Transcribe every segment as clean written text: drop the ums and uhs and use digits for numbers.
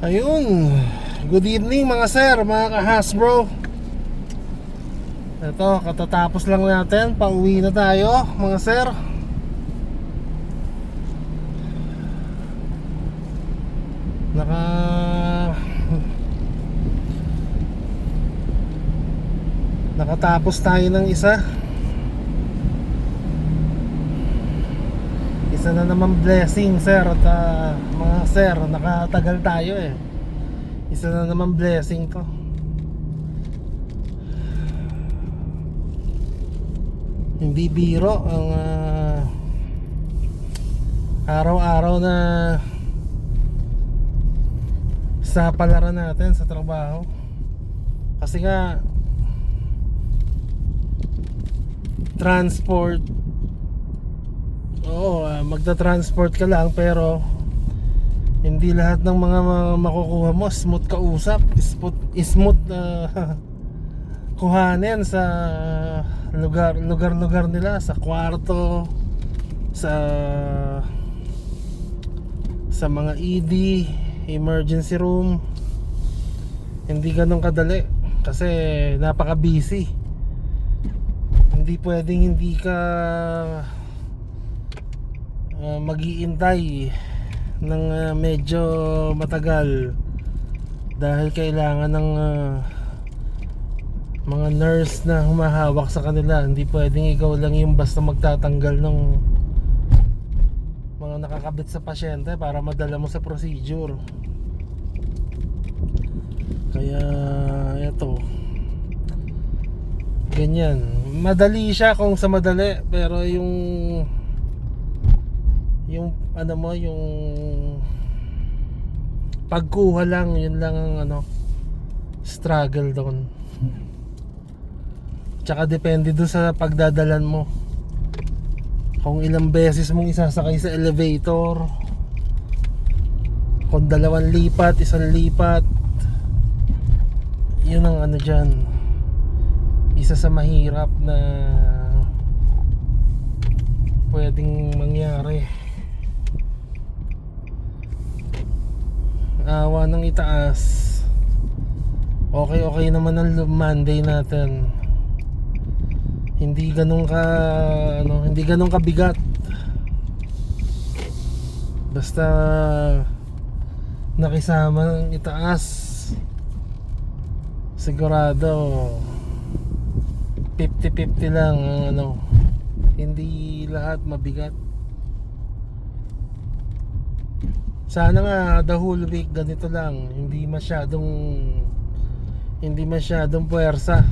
Ayun, good evening mga sir, mga ka-Hasbro. Ito, katatapos lang natin, pauwi na tayo mga sir. Nakatapos tayo ng isa na naman blessing sir. At mga sir, nakatagal tayo eh. Isa na naman blessing to. Hindi biro ang araw-araw na sa palaran natin sa trabaho. Kasi nga transport, oo, magta-transport ka lang pero hindi lahat ng mga makukuha mo smooth kausap, smooth kuhanin sa lugar nila, sa kwarto, sa mga ED, emergency room. Hindi ganun kadali kasi napaka-busy. Hindi pwedeng hindi ka mag-iintay ng medyo matagal dahil kailangan ng mga nurse na humahawak sa kanila. Hindi pwedeng ikaw lang yung basta magtatanggal ng mga nakakabit sa pasyente para madala mo sa procedure. Kaya eto, ganyan. Madali siya kung sa madali, pero yung ano mo, yung pagkuha lang, yun lang ang struggle doon. Tsaka depende doon sa pagdadalan mo, kung ilang beses mong isasakay sa elevator, kung 2 lipat, 1 lipat. Yun ang dyan, isa sa mahirap na pwedeng mangyari. Awa ng itaas. Okay naman ang Monday natin. Hindi ganun kabigat. Basta nakisama ng itaas, sigurado 50-50 lang ang hindi lahat mabigat. Sana nga the whole week ganito lang, hindi masyadong puwersa.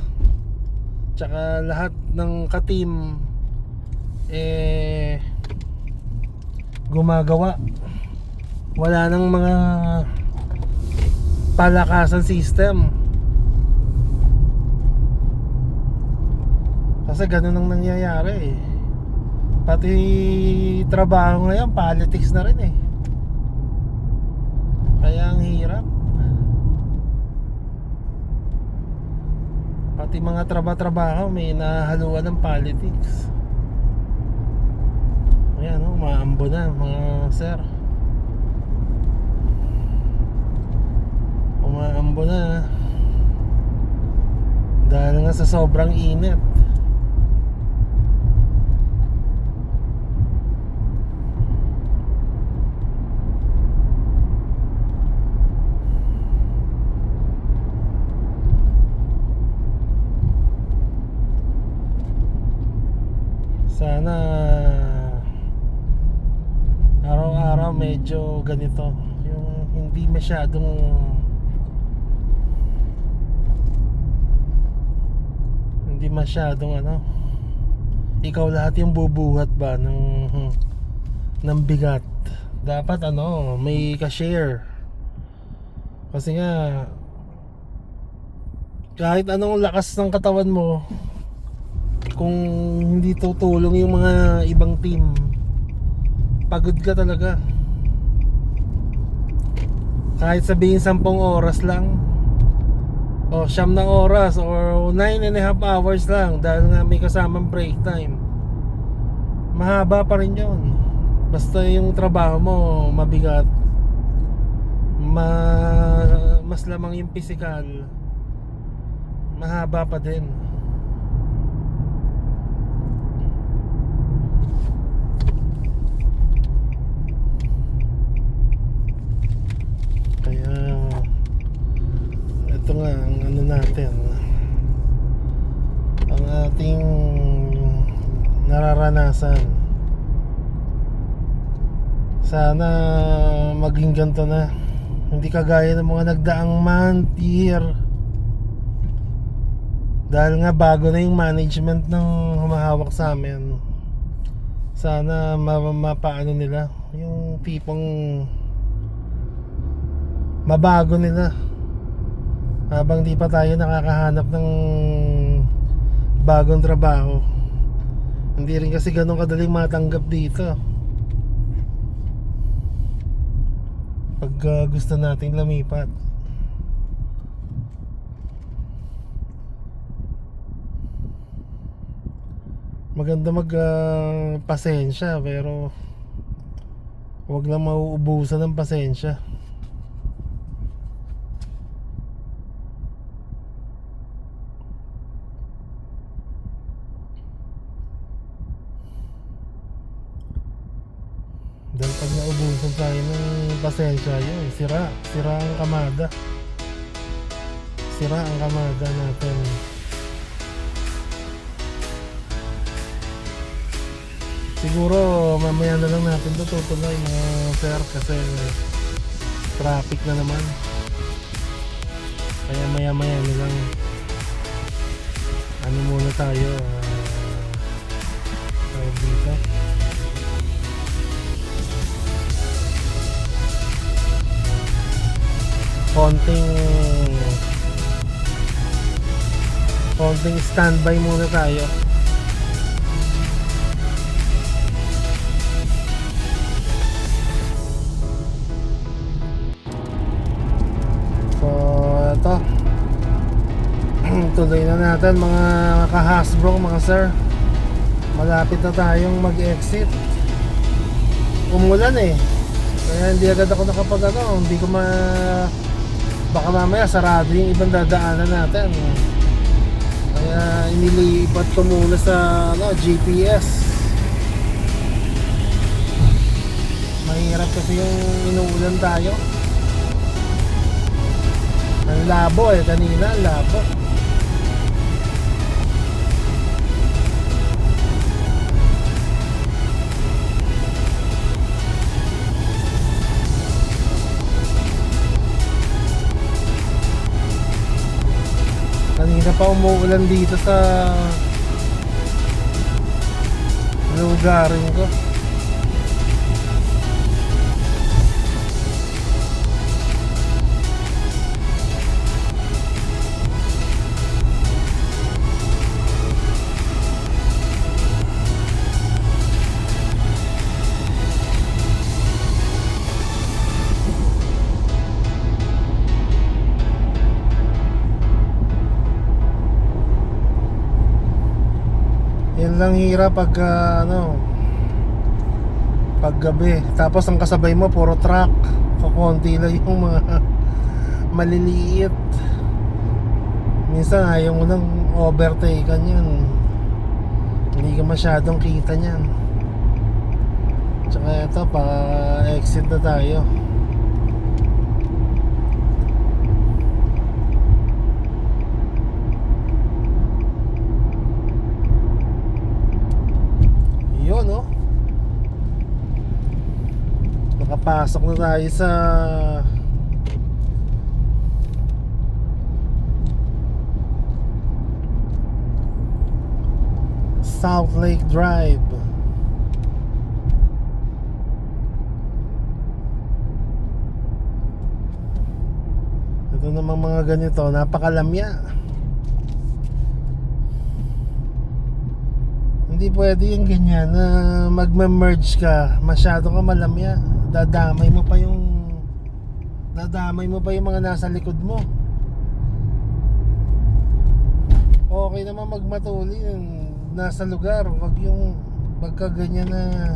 Tsaka lahat ng ka-team gumagawa. Wala nang mga palakasan system. Kasi ganun ang nangyayari eh. Pati trabaho ngayon, politics na rin eh. Kaya ang hirap. Pati mga trabaho may nahaluan ng politics. Ayan umaambo na mga sir. Umaambo na dahil nga sa sobrang init. Sana araw-araw medyo ganito, yung hindi masyadong ikaw lahat yung bubuhat ba ng bigat. Dapat may ka-share. Kasi nga kahit anong lakas ng katawan mo, kung hindi tutulong yung mga ibang team, pagod ka talaga. Kahit sabihin 10 oras lang o 9 na oras or 9.5 hours lang, dahil nga may kasamang break time, mahaba pa rin yun. Basta yung trabaho mo mabigat, mas lamang yung physical, mahaba pa din. Kaya ito nga ang ano natin, ang ating nararanasan. Sana maging ganito na, hindi kagaya ng mga nagdaang month, year. Dahil nga bago na yung management ng humahawak sa amin. Sana mapaano nila, yung tipong mabago nila habang di pa tayo nakakahanap ng bagong trabaho. Hindi rin kasi ganun kadaling matanggap dito pag gusto nating lumipat. Maganda pasensya, pero huwag lang mauubusan ng pasensya. Dahil pag naubusan tayo ng pasensya, yun, sira ang kamada. Sira ang kamada natin. Siguro mamaya na lang natin ito tutuloy mga sir, kasi traffic na naman. Kaya maya na lang ano muna tayo dito. konting standby muna tayo. So ito, tuloy na natin mga ka-Hasbro, mga sir. Malapit na tayong mag-exit. Umulan eh, kaya hindi agad ako hindi ko baka mamaya sarado yung ibang dadaanan natin. Kaya inilipat ko muna sa GPS. Mahirap kasi yung inuulan tayo. Ang labo eh, kanina ang labo. Kanina pa umuulan dito sa lugarin ko. Yan lang hirap pag pag gabi, tapos ang kasabay mo puro truck, kukunti lang yung mga maliliit. Minsan ayaw mo nang overtaken yan, hindi ka masyadong kita nyan. Tsaka ito, pa exit na tayo. Yun, no? Nakapasok na tayo sa South Lake Drive. Ito namang mga ganito, napakalamya. Hindi pwede yung ganyan na magme-merge ka, masyado ka malamya. Dadamay mo pa yung mga nasa likod mo. Okay naman magmatuli nasa lugar, wag yung pagkaganyan na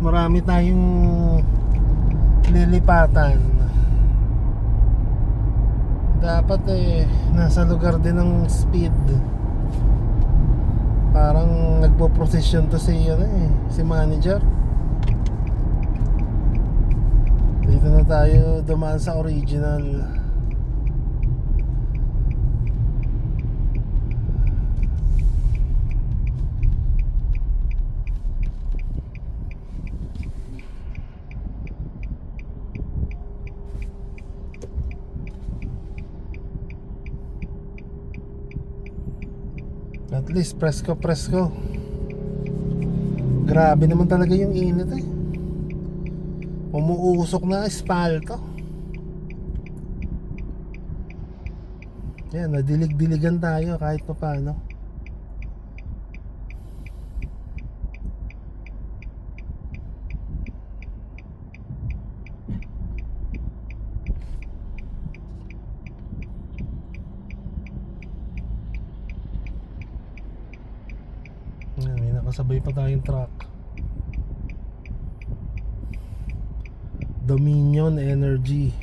marami tayong lilipatan. Dapat nasa lugar din ng speed. Parang nagpo-procession to si si manager. Dito na tayo dumaan sa original. At least presko. Grabe naman talaga yung init Umuusok na espalto. Yan, nadilig-diligan tayo kahit pa paano. Yan, may nakasabay pa tayong truck. Dominion Energy.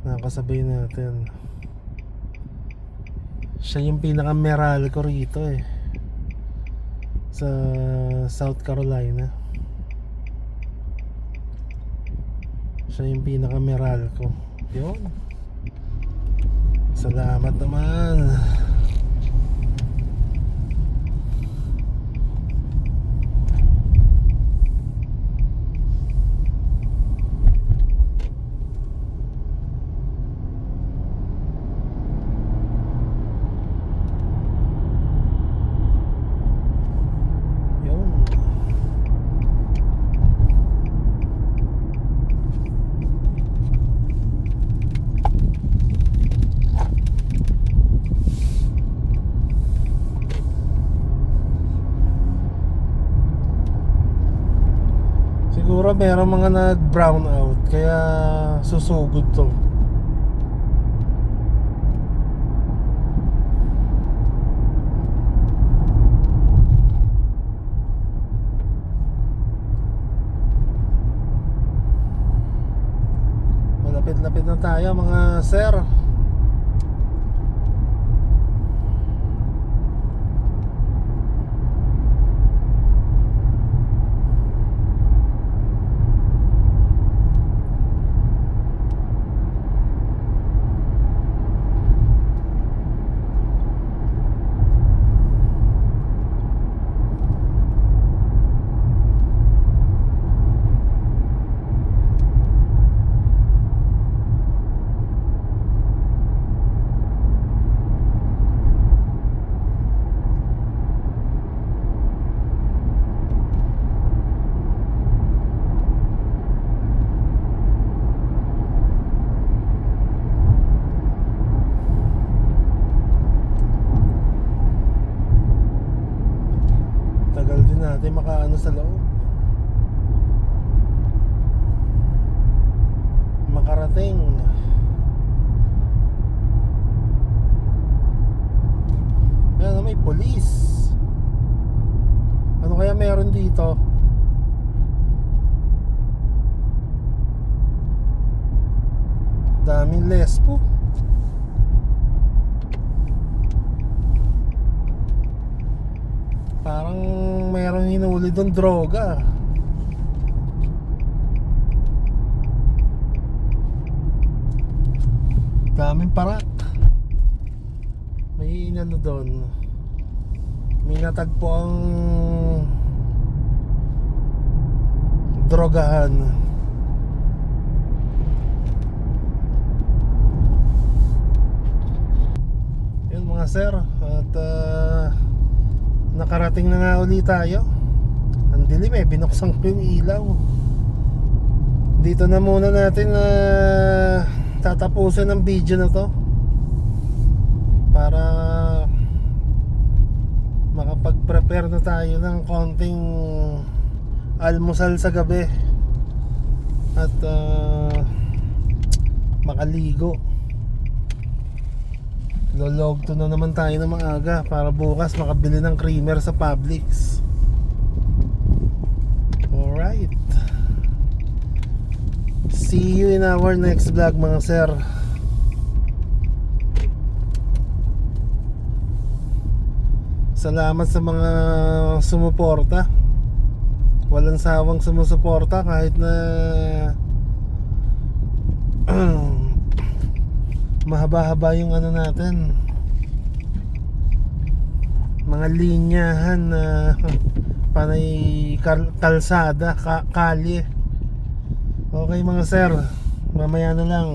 Nakasabay natin. Siya yung pinaka-meral ko rito sa South Carolina. Siya yung pinaka-meral ko. Yun. Salamat naman. Siguro meron mga nag-brown out kaya susugod to. Malapit-lapit na tayo mga sir. Natin makaano sa loob, makarating. Ayan, may police. Ano kaya meron dito? Daming lespo. Parang mayroong hinuli doon droga. Daming parak. May inano doon. May natagpo ang drogahan. Yun mga sir. At nakarating na nga ulit tayo. Ang dilim binuksan ko yung ilaw. Dito na muna natin tatapusin ang video na to para makapag-prepare na tayo ng konting almusal sa gabi at makaligo. Lolog to na naman tayo ng maaga para bukas makabili ng creamer sa Publix. Alright. See you in our next vlog mga sir. Salamat sa mga sumuporta. Walang sawang sumusuporta kahit na mahaba-haba yung ano natin, mga linyahan na panay kalsada, kalye. Okay mga sir, mamaya na lang.